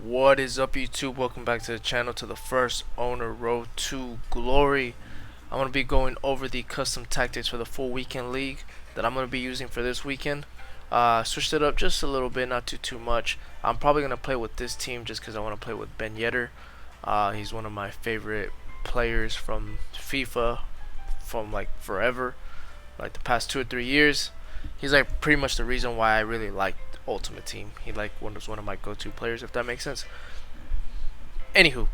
What is up, YouTube? Welcome back to the channel, to the first owner road to glory. I'm going to be going over the custom tactics for the full weekend league that I'm going to be using for this weekend. Switched it up just a little bit, not too much. I'm probably going to play with this team just because I want to play with Ben Yedder. He's one of my favorite players from FIFA from like forever, like the past 2 or 3 years. He's like pretty much the reason why I really liked Ultimate Team. He like was one of my go-to players, if that makes sense. Anywho,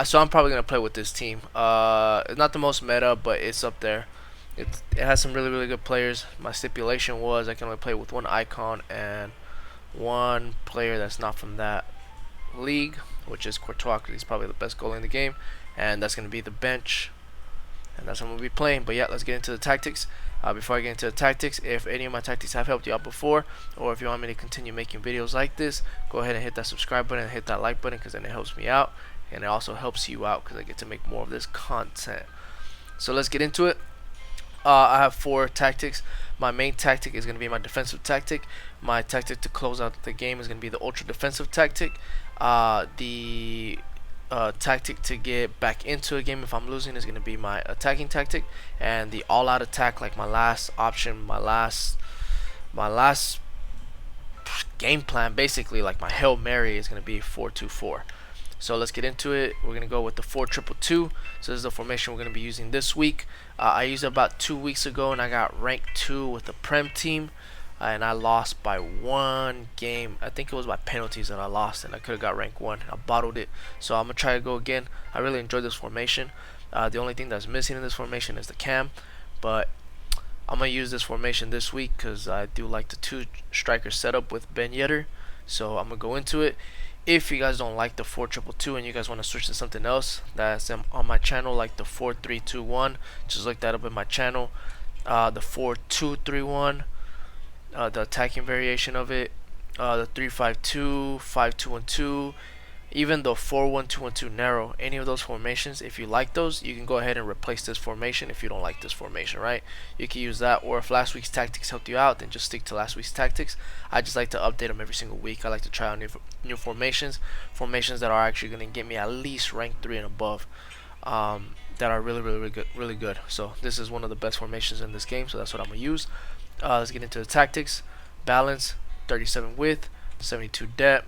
so I'm probably gonna play with this team. It's not the most meta, but it's up there. It has some really good players. My stipulation was I can only play with one icon and one player that's not from that league, which is Courtois, 'cause he's probably the best goalie in the game, and that's gonna be the bench, and that's what I'm gonna be playing. But yeah, let's get into the tactics. Before I get into the tactics, if any of my tactics have helped you out before, or if you want me to continue making videos like this, go ahead and hit that subscribe button and hit that like button, because then it helps me out, and it also helps you out because I get to make more of this content. So let's get into it. I have 4 tactics. My main tactic is going to be my defensive tactic. My tactic to close out the game is going to be the ultra defensive tactic. The tactic to get back into a game if I'm losing is going to be my attacking tactic, and the all-out attack, like my last option, my last game plan, basically like my Hail Mary, is going to be 4-2-4. So let's get into it. We're going to go with the 4-2-2. So this is the formation we're going to be using this week. I used it about 2 weeks ago, and I got ranked 2 with the Prem team. And I lost by 1 game. I think it was by penalties that I lost, and I could have got rank 1. I bottled it, so I'm gonna try to go again. I really enjoyed this formation. The only thing that's missing in this formation is the cam, but I'm gonna use this formation this week because I do like the 2 striker setup with Ben Yedder. So I'm gonna go into it. If you guys don't like the 4-2-2 and you guys want to switch to something else that's on my channel, like the 4-3-2-1, just look that up in my channel. The 4-2-3-1. The attacking variation of it, the 3-5-2, 5-2-1-2, even the 4-1-2-1-2 narrow. Any of those formations, if you like those, you can go ahead and replace this formation. If you don't like this formation, right, you can use that. Or if last week's tactics helped you out, then just stick to last week's tactics. I just like to update them every single week. I like to try out new formations that are actually going to get me at least rank 3 and above. That are really good. So this is one of the best formations in this game, so that's what I'm gonna use. Let's get into the tactics. Balance, 37 width, 72 depth.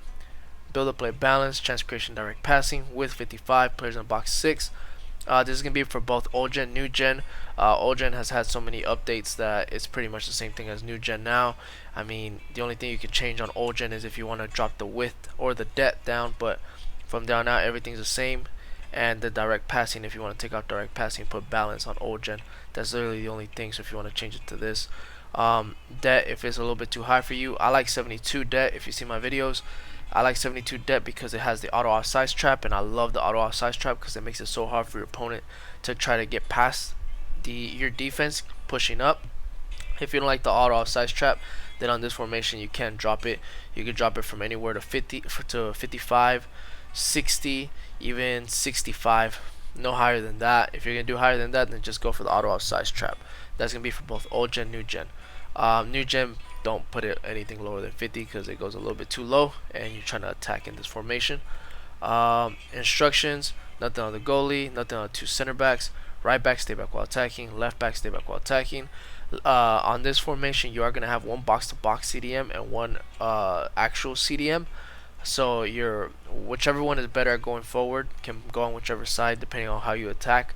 Build up play balance, chance creation, direct passing, width 55, players in box 6. This is going to be for both old gen, new gen. Old gen has had so many updates that it's pretty much the same thing as new gen now. I mean, the only thing you can change on old gen is if you want to drop the width or the depth down, but from down out everything's the same. And the direct passing, if you want to take out direct passing, put balance on old gen. That's literally the only thing. So if you want to change it to this, debt, if it's a little bit too high for you, I like 72 debt. If you see my videos, I like 72 debt because it has the auto offsides trap, and I love the auto offsides trap because it makes it so hard for your opponent to try to get past your defense pushing up. If you don't like the auto offsides trap, then on this formation you can drop it. You can drop it from anywhere to 50 to 55, 60, even 65. No higher than that. If you're gonna do higher than that, then just go for the auto offsides trap. That's gonna be for both old gen, new gen. New gen, don't put it anything lower than 50 because it goes a little bit too low, and you're trying to attack in this formation. Instructions: nothing on the goalie, nothing on the 2 center backs. Right back, stay back while attacking. Left back, stay back while attacking. On this formation, you are gonna have one box-to-box CDM and one actual CDM. So whichever one is better at going forward can go on whichever side depending on how you attack.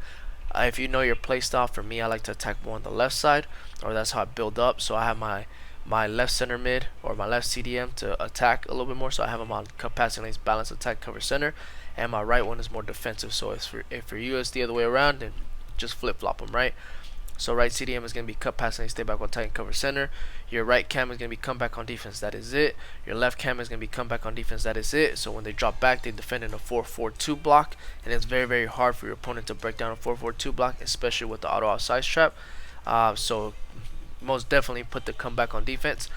If you know your playstyle, for me I like to attack more on the left side, or that's how I build up. So I have my left center mid or my left CDM to attack a little bit more, so I have them on cut passing lanes, balance, attack, cover center, and my right one is more defensive. So if for you it's the other way around, then just flip flop them, right? So right CDM is going to be cut passing, stay back on tight and cover center. Your right cam is going to be come back on defense. That is it. Your left cam is going to be come back on defense. That is it. So when they drop back, they defend in a 4-4-2 block, and it's very hard for your opponent to break down a 4-4-2 block, especially with the auto offsides trap. So most definitely put the comeback on defense.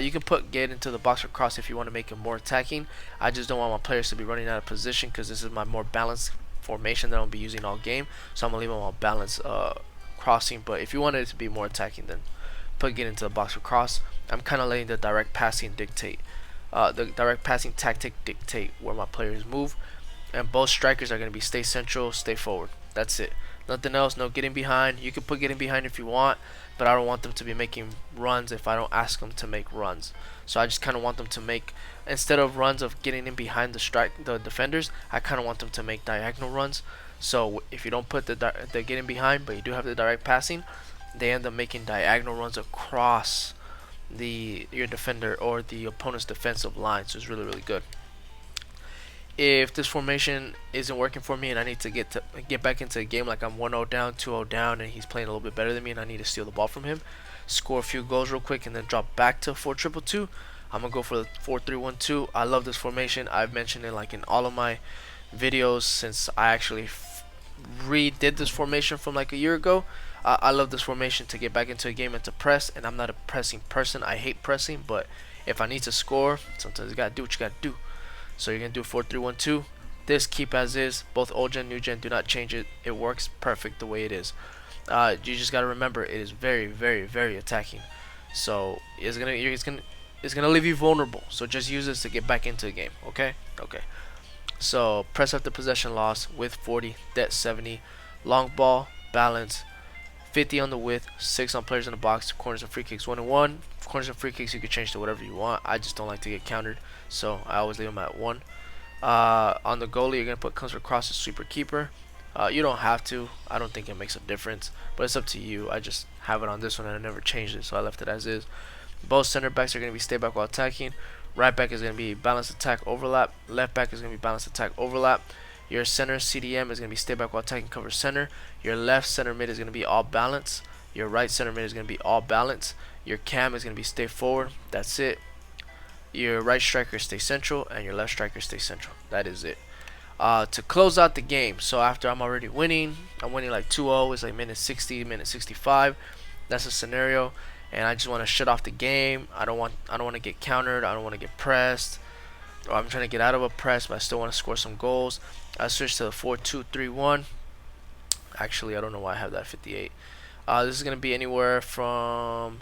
You can get into the box or cross if you want to make it more attacking. I just don't want my players to be running out of position because this is my more balanced formation that I'll be using all game. So I'm gonna leave them on balance crossing. But if you wanted it to be more attacking, then get into the box or cross. I'm kind of letting the direct passing dictate The direct passing tactic dictate where my players move, and both strikers are going to be stay central, stay forward. That's it. Nothing else. No getting behind. You can put getting behind if you want, but I don't want them to be making runs if I don't ask them to make runs. So I just kind of want them to make, instead of runs of getting in behind the defenders, I kind of want them to make diagonal runs. So if you don't put the getting behind, but you do have the direct passing, they end up making diagonal runs across your defender or the opponent's defensive line. So it's really good. If this formation isn't working for me and I need to get back into a game, like I'm 1-0 down, 2-0 down, and he's playing a little bit better than me and I need to steal the ball from him, score a few goals real quick, and then drop back to 4-2-2, I'm gonna go for the 4-3-1-2. I love this formation. I've mentioned it like in all of my videos since I actually redid this formation from like a year ago. I love this formation to get back into a game and to press, and I'm not a pressing person. I hate pressing, but if I need to score, sometimes you gotta do what you gotta do. So you're gonna do 4-3-1-2. This keep as is. Both old gen, new gen, do not change it. It works perfect the way it is. You just gotta remember it is very attacking. So it's gonna leave you vulnerable. So just use this to get back into the game. Okay. So press after possession loss with 40, debt 70, long ball, balance, 50 on the width, 6 on players in the box, corners and free kicks 1 and 1. Corners and free kicks you can change to whatever you want. I just don't like to get countered, so I always leave them at 1. On the goalie, you're gonna put comes across the sweeper keeper. You don't have to. I don't think it makes a difference, but it's up to you. I just have it on this one and I never changed it, so I left it as is. Both center backs are gonna be stay back while attacking. Right back is gonna be balanced attack overlap. Left back is gonna be balanced attack overlap. Your center CDM is going to be stay back while attacking cover center. Your left center mid is going to be all balance. Your right center mid is going to be all balance. Your cam is going to be stay forward. That's it. Your right striker stay central, and your left striker stay central. That is it. To close out the game, so after I'm already winning, I'm winning like 2-0. It's like minute 60, minute 65. That's a scenario, and I just want to shut off the game. I don't want to get countered. I don't want to get pressed. Or I'm trying to get out of a press, but I still want to score some goals. I switch to the 4-2-3-1. Actually, I don't know why I have that 58. This is going to be anywhere from...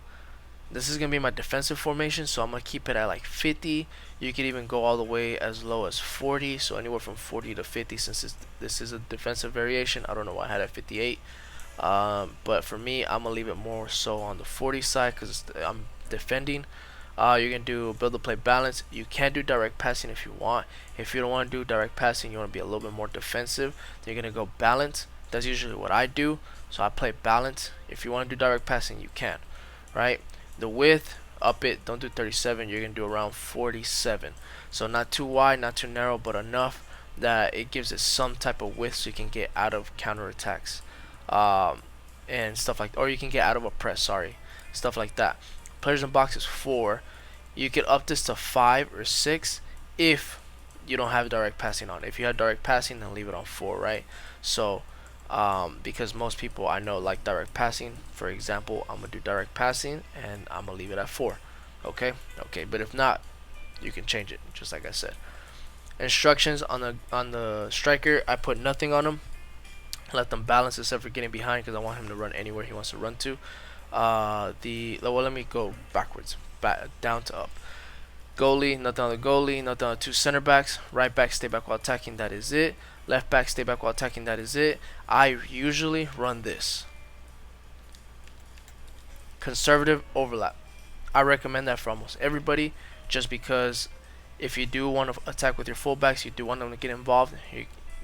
This is going to be my defensive formation, so I'm going to keep it at like 50. You could even go all the way as low as 40, so anywhere from 40 to 50 since this is a defensive variation. I don't know why I had it at 58. But for me, I'm going to leave it more so on the 40 side because I'm defending. You're going to do build the play balance. You can do direct passing if you want. If you don't want to do direct passing, you want to be a little bit more defensive, then you're going to go balance. That's usually what I do. So I play balance. If you want to do direct passing, you can. Right? The width, up it. Don't do 37. You're going to do around 47. So not too wide, not too narrow, but enough that it gives it some type of width so you can get out of counterattacks. And stuff like, or you can get out of a press, sorry. Stuff like that. Players in box is 4. You could up this to 5 or 6 if you don't have direct passing on. If you have direct passing, then leave it on 4, right? So because most people I know like direct passing. For example, I'm gonna do direct passing and I'm gonna leave it at 4. Okay, but if not, you can change it just like I said. Instructions on the striker, I put nothing on him. Let them balance except for getting behind because I want him to run anywhere he wants to run to. Well, let me go backwards, down to up. Goalie, nothing on the goalie, nothing on the 2 center backs. Right back, stay back while attacking, that is it. Left back, stay back while attacking, that is it. I usually run this. Conservative overlap. I recommend that for almost everybody just because if you do want to attack with your fullbacks, you do want them to get involved,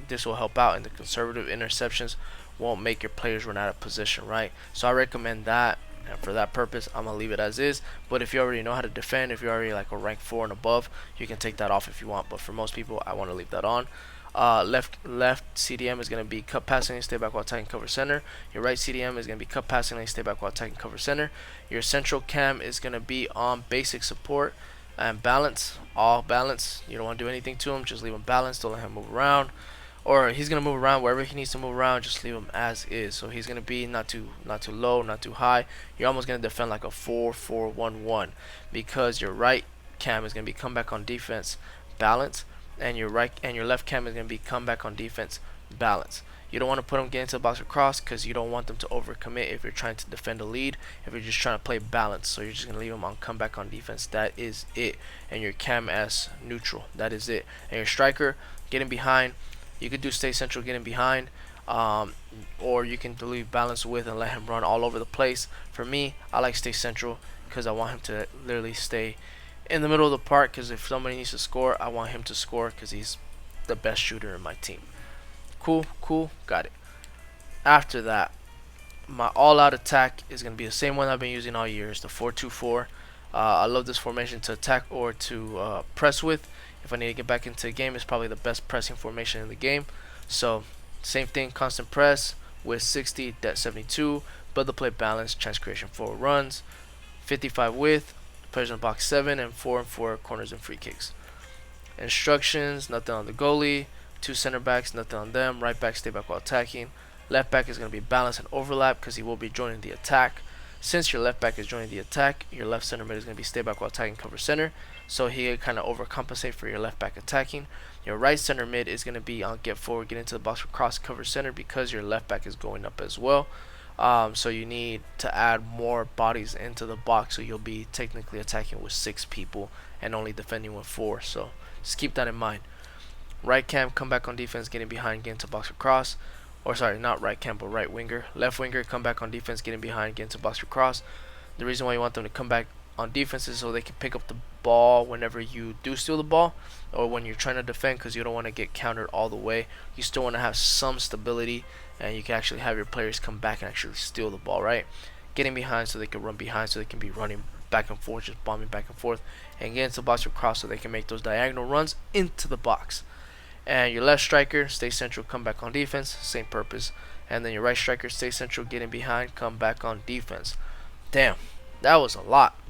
this will help out, and the conservative interceptions won't make your players run out of position, right? So I recommend that, and for that purpose I'm gonna leave it as is. But if you already know how to defend, if you're already like a rank 4 and above, you can take that off if you want, but for most people I want to leave that on. Left CDM is gonna be cut passing, stay back while attacking, cover center. Your right CDM is gonna be cut passing, stay back while attacking, cover center. Your central cam is gonna be on basic support and balance, all balance. You don't want to do anything to him, just leave him balanced, don't let him move around. Or he's gonna move around wherever he needs to move around. Just leave him as is. So he's gonna be not too low, not too high. You're almost gonna defend like a 4-4-1-1 because your right cam is gonna be come back on defense, balance, and your left cam is gonna be come back on defense, balance. You don't want to put them get into the box or cross because you don't want them to overcommit if you're trying to defend a lead. If you're just trying to play balance, so you're just gonna leave them on comeback on defense. That is it. And your cam as neutral. That is it. And your striker getting behind. You could do stay central getting behind. Or you can leave balance with and let him run all over the place. For me, I like stay central because I want him to literally stay in the middle of the park, because if somebody needs to score, I want him to score because he's the best shooter in my team. Cool, got it. After that, my all-out attack is going to be the same one I've been using all year. It's the 4-2-4. I love this formation to attack or to press with. If I need to get back into the game, it's probably the best pressing formation in the game. So same thing, constant press with 60, depth 72, build the play balance, chance creation 4 runs, 55 width, players in box 7, and 4 and 4 corners and free kicks. Instructions: nothing on the goalie, 2 center backs, nothing on them, right back stay back while attacking, left back is going to be balance and overlap because he will be joining the attack. Since your left back is joining the attack, your left center mid is going to be stay back while attacking, cover center, so he can kind of overcompensate for your left back attacking. Your right center mid is going to be on get forward, get into the box for cross, cover center because your left back is going up as well. So you need to add more bodies into the box, so you'll be technically attacking with 6 people and only defending with 4. So just keep that in mind. Right cam, come back on defense, getting behind, get into box for cross. Or sorry, not right cam, but right winger. Left winger, come back on defense, getting behind, get into box for cross. The reason why you want them to come back on defense is so they can pick up the ball whenever you do steal the ball, or when you're trying to defend, because you don't want to get countered all the way. You still want to have some stability, and you can actually have your players come back and actually steal the ball, right? Getting behind so they can run behind, so they can be running back and forth, just bombing back and forth, and get into the box for cross so they can make those diagonal runs into the box. And your left striker, stay central, come back on defense, same purpose. And then your right striker, stay central, getting behind, come back on defense. Damn, that was a lot.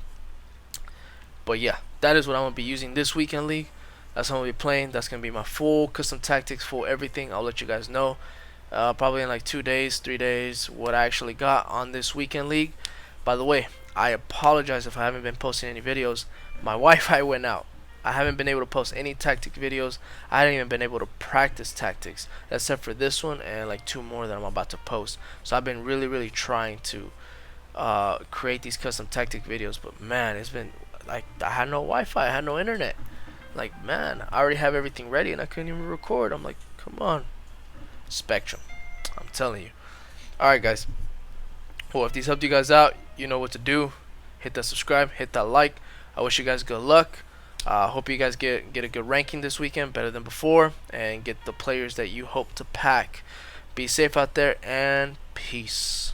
But yeah, that is what I'm going to be using this weekend league. That's what I'm going to be playing. That's going to be my full custom tactics, full everything. I'll let you guys know probably in like 2 days, 3 days, what I actually got on this weekend league. By the way, I apologize if I haven't been posting any videos. My Wi-Fi went out. I haven't been able to post any tactic videos. I haven't even been able to practice tactics except for this one and like 2 more that I'm about to post. So I've been really trying to create these custom tactic videos, but man, it's been like I had no Wi-Fi, I had no internet. Like, man, I already have everything ready and I couldn't even record. I'm like, come on, Spectrum, I'm telling you. Alright guys, well, if these helped you guys out, you know what to do. Hit that subscribe, hit that like. I wish you guys good luck. Hope you guys get a good ranking this weekend, better than before, and get the players that you hope to pack. Be safe out there, and peace.